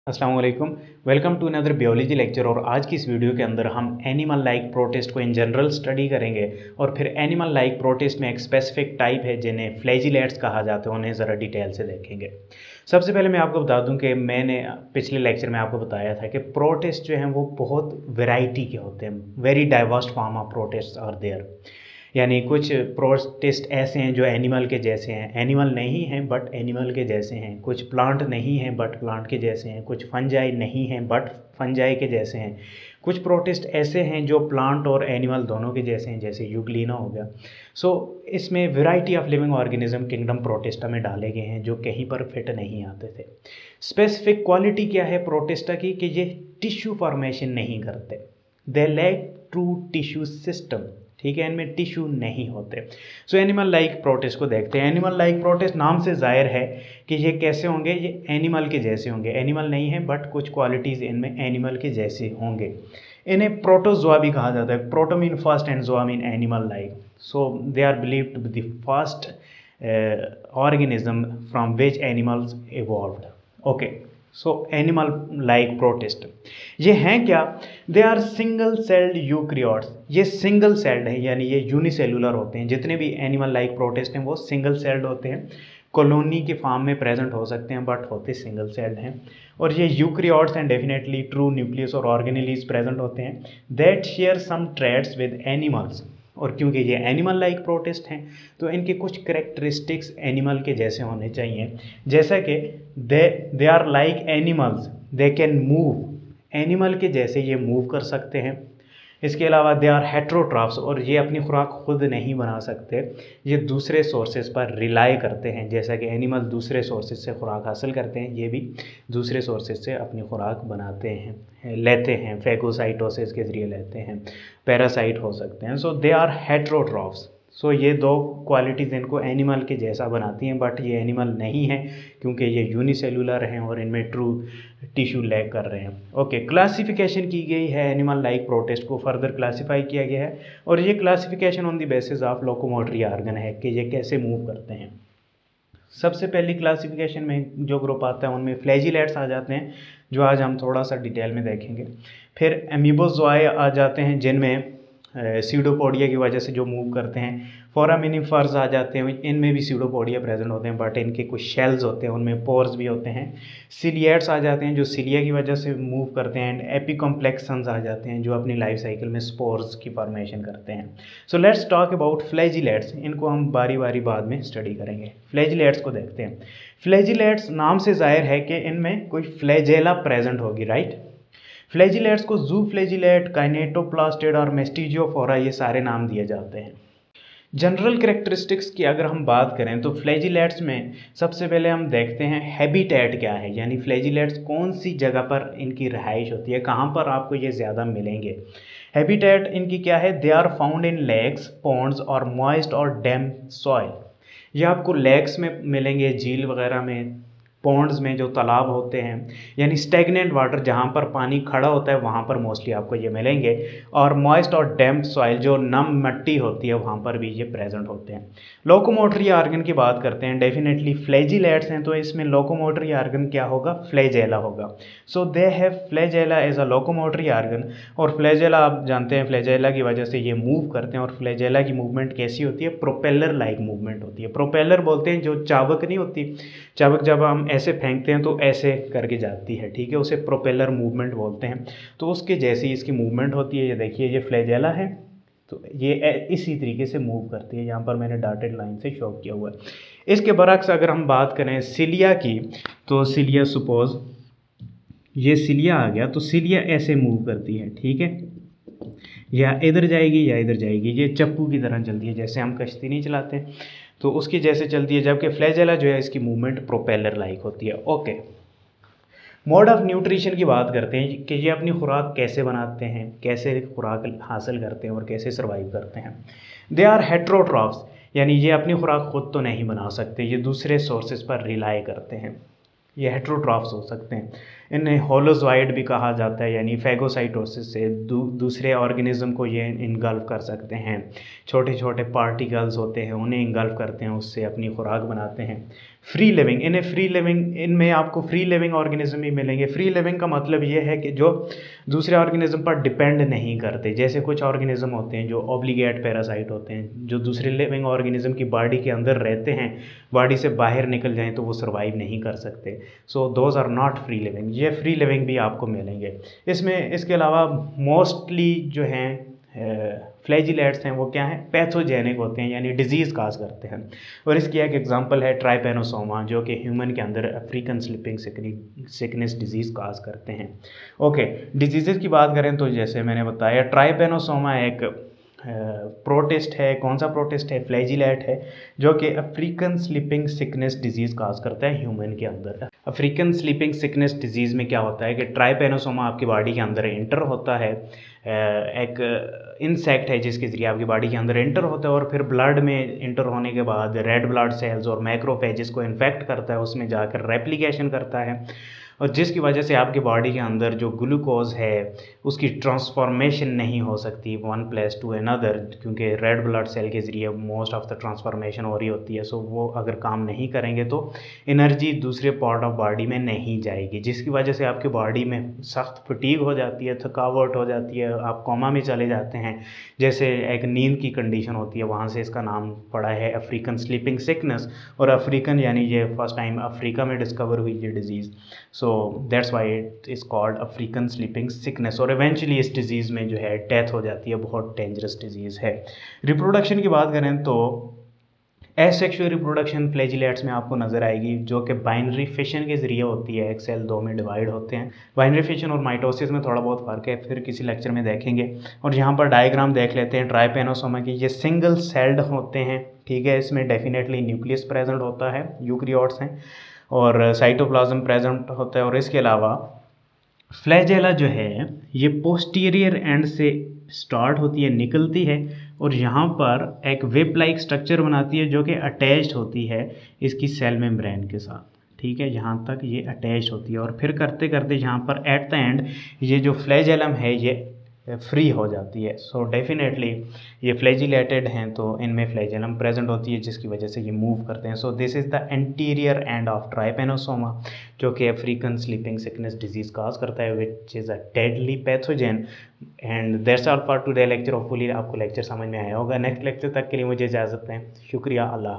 अस्सलाम वालेकुम। Welcome to another biology lecture. और आज की इस वीडियो के अंदर हम एनिमल लाइक प्रोटिस्ट को इन जनरल स्टडी करेंगे और फिर एनिमल लाइक प्रोटिस्ट में एक स्पेसिफिक टाइप है जिन्हें फ्लैजिलेट्स कहा जाता है, उन्हें ज़रा डिटेल से देखेंगे। सबसे पहले मैं आपको बता दूं कि मैंने पिछले लेक्चर में आपको बताया था कि प्रोटिस्ट जो हैं वो बहुत वैरायटी के होते हैं। Very diverse form of protist are there. यानी कुछ प्रोटिस्ट ऐसे हैं जो एनिमल के जैसे हैं, एनिमल नहीं हैं बट एनिमल के जैसे हैं। कुछ प्लांट नहीं हैं बट प्लांट के जैसे हैं। कुछ फंजाई नहीं हैं बट फंजाई के जैसे हैं। कुछ प्रोटिस्ट ऐसे हैं जो प्लांट और एनिमल दोनों के जैसे हैं, जैसे यूग्लिना हो गया। इसमें variety of living organism kingdom protista में डाले गए हैं जो कहीं पर फिट नहीं आते थे। स्पेसिफिक क्वालिटी क्या है प्रोटिस्टा की कि ये टिश्यू फॉर्मेशन नहीं करते। They lack true tissue system. ठीक है, इनमें टिश्यू नहीं होते। एनिमल लाइक प्रोटिस्ट को देखते हैं। एनिमल लाइक प्रोटिस्ट नाम से जाहिर है कि ये कैसे होंगे, ये एनिमल के जैसे होंगे। एनिमल नहीं है बट कुछ क्वालिटीज़ इनमें एनिमल के जैसे होंगे। इन्हें प्रोटोजोआ भी कहा जाता है। Proto mean first and zoa mean animal like. So they are believe to be the first organism from which animals evolved. Okay, animal like protist ये हैं क्या? They are single celled eukaryotes. ये single celled हैं, यानी ये unicellular होते हैं। जितने भी एनिमल लाइक प्रोटिस्ट हैं वो सिंगल सेल्ड होते हैं। कॉलोनी के फॉर्म में प्रेजेंट हो सकते हैं बट होते सिंगल सेल्ड हैं। और ये eukaryotes and definitely true nucleus और ऑर्गेनेलीज प्रेजेंट होते हैं that share some traits with animals. और क्योंकि ये एनिमल लाइक प्रोटिस्ट हैं तो इनके कुछ करेक्टरिस्टिक्स एनिमल के जैसे होने चाहिए, जैसा कि they are like animals, they can move. Animal के जैसे ये मूव कर सकते हैं। इसके अलावा दे आर हेट्रोट्राफ्स, और ये अपनी खुराक खुद नहीं बना सकते, ये दूसरे सोर्सेज पर रिलाई करते हैं। जैसा कि एनिमल दूसरे सोर्सेज से खुराक हासिल करते हैं, ये भी दूसरे सोर्सेज से अपनी खुराक बनाते हैं, लेते हैं, फैगोसाइटोसिस के ज़रिए लेते हैं, पैरासाइट हो सकते हैं। They are heterotrophs. ये दो क्वालिटीज़ इनको एनिमल के जैसा बनाती हैं बट ये एनिमल नहीं है क्योंकि ये यूनिसेलुलर हैं और इनमें ट्रू टिश्यू लैक कर रहे हैं। ओके, क्लासिफिकेशन की गई है एनिमल लाइक प्रोटिस्ट को, फर्दर क्लासीफाई किया गया है। और ये classification on the basis of locomotory organ है कि ये कैसे मूव करते हैं। सबसे पहली क्लासिफिकेशन में जो ग्रुप आता है उनमें फ्लैजिलेट्स आ जाते हैं, जो आज हम थोड़ा सा डिटेल में देखेंगे। फिर एमीबोजोआए आ जाते हैं जिनमें सीडोपोडिया की वजह से जो मूव करते हैं। फोरामिनिफर्स आ जाते हैं, इनमें भी सीडोपोडिया प्रेजेंट होते हैं बट इनके कुछ शेल्स होते हैं, उनमें पोर्स भी होते हैं। सिलिएट्स आ जाते हैं जो सिलिया की वजह से मूव करते हैं। एंड एपिकॉम्प्लेक्सन्स आ जाते हैं जो अपनी लाइफ साइकिल में स्पोर्स की फॉर्मेशन करते हैं। Let's talk about flagellates. इनको हम बारी बारी बाद में स्टडी करेंगे। फ्लैजिलेट्स को देखते हैं। फ्लैजिलेट्स नाम से जाहिर है कि इनमें कोई फ्लैजेला प्रेजेंट होगी, राइट। फ्लैजिलेट्स को जू फ्लैजिलेट, काइनेटोप्लास्टिड और मेस्टिजियोफोरा ये सारे नाम दिए जाते हैं। जनरल कैरेक्टरिस्टिक्स की अगर हम बात करें तो फ्लैजिलेट्स में सबसे पहले हम देखते हैं हैबिटेट क्या है, यानी फ्लैजिलेट्स कौन सी जगह पर इनकी रहाइश होती है, कहाँ पर आपको ये ज़्यादा मिलेंगे। हैबिटेट इनकी क्या है? They are found in lakes, ponds और मॉइस्ट और डैम्प सॉइल। ये आपको लेक्स में मिलेंगे, झील वगैरह में, पॉन्ड्स में जो तालाब होते हैं, यानी स्टेगनेंट वाटर जहाँ पर पानी खड़ा होता है वहाँ पर मोस्टली आपको ये मिलेंगे। और मॉइस्ट और डैम्प सॉइल जो नम मिट्टी होती है वहाँ पर भी ये प्रेजेंट होते हैं। लोकोमोटरी ऑर्गन की बात करते हैं, डेफिनेटली फ्लैजिलेट्स हैं तो इसमें लोकोमोटरी ऑर्गन क्या होगा? फ्लैजेला होगा। They have flagella as a locomotory organ. और फ्लैजेला आप जानते हैं, फ्लैजेला की वजह से ये मूव करते हैं। और फ्लैजेला की मूवमेंट कैसी होती है? प्रोपेलर लाइक मूवमेंट होती है। प्रोपेलर बोलते हैं जो चाबक नहीं होती, चाबक जब हम ऐसे फेंकते हैं तो ऐसे करके जाती है, ठीक है, उसे प्रोपेलर मूवमेंट बोलते हैं। तो उसके जैसी इसकी मूवमेंट होती है। ये देखिए, ये फ्लैजेला है तो ये इसी तरीके से मूव करती है। यहाँ पर मैंने डॉटेड लाइन से शो किया हुआ है। इसके बरक्स अगर हम बात करें सिलिया की, तो सिलिया सपोज ये सिलिया आ गया तो सिलिया ऐसे मूव करती है, ठीक है, या इधर जाएगी या इधर जाएगी। ये चप्पू की तरह चलती है, जैसे हम कश्ती नहीं चलाते तो उसकी जैसे चलती है, जबकि फ्लैजेला जो है इसकी मूवमेंट प्रोपेलर लाइक होती है। ओके, मोड ऑफ न्यूट्रिशन की बात करते हैं कि ये अपनी खुराक कैसे बनाते हैं, कैसे खुराक हासिल करते हैं और कैसे सर्वाइव करते हैं। दे आर हेट्रोट्रॉफ्स, यानी ये अपनी खुराक खुद तो नहीं बना सकते, ये दूसरे सोर्सेज पर रिलाई करते हैं। ये हेट्रोट्रॉफ्स हो सकते हैं। इन्हें होलोजॉइड भी कहा जाता है, यानी फैगोसाइटोसिस से दूसरे ऑर्गेनिज्म को ये इनगल्फ कर सकते हैं। छोटे छोटे पार्टिकल्स होते हैं उन्हें इनगल्फ करते हैं, उससे अपनी खुराक बनाते हैं। फ्री लिविंग, इनमें आपको फ्री लिविंग ऑर्गेनिज्म ही मिलेंगे। फ्री लिविंग का मतलब ये है कि जो दूसरे ऑर्गेनिज्म पर डिपेंड नहीं करते। जैसे कुछ ऑर्गेनिज्म होते हैं जो ऑब्लिगेट पैरासाइट होते हैं, जो दूसरे लिविंग ऑर्गेनिज्म की बॉडी के अंदर रहते हैं, बॉडी से बाहर निकल जाएं तो वो सर्वाइव नहीं कर सकते। So those are not free living. ये फ्री लिविंग भी आपको मिलेंगे इसमें। इसके अलावा मोस्टली जो हैं फ्लैजिलेट्स हैं वो क्या हैं, पैथोजेनिक होते हैं, यानी डिजीज़ काज करते हैं। और इसकी एक एग्जांपल है ट्राइपेनोसोमा, जो कि ह्यूमन के अंदर African sleeping sickness disease cause करते हैं। ओके, डिजीज़ की बात करें तो जैसे मैंने बताया ट्राइपेनोसोमा एक प्रोटिस्ट है। कौन सा प्रोटिस्ट है, फ्लैजिलेट है, जो कि अफ्रीकन स्लीपिंग सिकनेस डिजीज़ काज करता है ह्यूमन के अंदर। अफ्रीकन स्लीपिंग सिकनेस डिजीज़ में क्या होता है कि ट्राइपेनोसोमा आपकी बॉडी के अंदर इंटर होता है, एक इंसेक्ट है जिसके ज़रिए आपकी बॉडी के अंदर इंटर होता है और फिर ब्लड में इंटर होने के बाद रेड ब्लड सेल्स और मैक्रोफेजेस को इन्फेक्ट करता है, उसमें जाकर रेप्लिकेशन करता है, और जिसकी वजह से आपकी बॉडी के अंदर जो ग्लूकोज है उसकी ट्रांसफॉर्मेशन नहीं हो सकती वन प्लेस टू अनदर, क्योंकि रेड ब्लड सेल के ज़रिए मोस्ट ऑफ द ट्रांसफॉर्मेशन हो रही होती है। सो वो अगर काम नहीं करेंगे तो एनर्जी दूसरे पार्ट ऑफ बॉडी में नहीं जाएगी, जिसकी वजह से आपकी बॉडी में सख्त फटीग हो जाती है, थकावट हो जाती है, आप कोमा में चले जाते हैं। जैसे एक नींद की कंडीशन होती है, वहाँ से इसका नाम पड़ा है अफ्रीकन स्लीपिंग सिकनेस। और अफ्रीकन यानी ये फर्स्ट टाइम अफ्रीका में डिस्कवर हुई ये disease. So that's why it is called African sleeping sickness. और इवेंचुअली इस डिज़ीज़ में जो है डेथ हो जाती है, बहुत डेंजरस डिज़ीज़ है। रिप्रोडक्शन की बात करें तो एसेक्सुअल रिप्रोडक्शन फ्लैजिलेट्स में आपको नज़र आएगी, जो कि बाइनरी फिशन के ज़रिए होती है। एक सेल दो में डिवाइड होते हैं। बाइनरी फिशन और माइटोसिस में थोड़ा बहुत फ़र्क है, फिर किसी लेक्चर में देखेंगे। और यहाँ पर डायग्राम देख लेते हैं ट्राइपेनोसोमा की। ये सिंगल सेल्ड होते हैं, ठीक है। इसमें डेफिनेटली न्यूक्लियस प्रेजेंट होता है, यूकैरियोट्स हैं, और साइटोप्लाज्म प्रेजेंट होता है। और इसके अलावा फ्लैजेला जो है ये पोस्टीरियर एंड से स्टार्ट होती है, निकलती है, और यहाँ पर एक वेब लाइक स्ट्रक्चर बनाती है जो कि अटैच्ड होती है इसकी सेल मेम्ब्रेन के साथ, ठीक है। यहाँ तक ये अटैच होती है और फिर करते करते यहाँ पर एट द एंड ये जो फ्लैजेलम है ये फ्री हो जाती है। सो डेफिनेटली ये फ्लैजिलेटेड हैं तो इनमें फ्लैजेलम प्रेजेंट होती है, जिसकी वजह से ये मूव करते हैं। So this is the anterior end of Trypanosoma, जो कि अफ्रीकन स्लीपिंग सिकनेस डिजीज़ काज करता है, which is a deadly pathogen. And that's all for today lecture. Hopefully आपको लेक्चर समझ में आया होगा। नेक्स्ट लेक्चर तक के लिए मुझे इजाज़त दें। शुक्रिया। अल्लाह।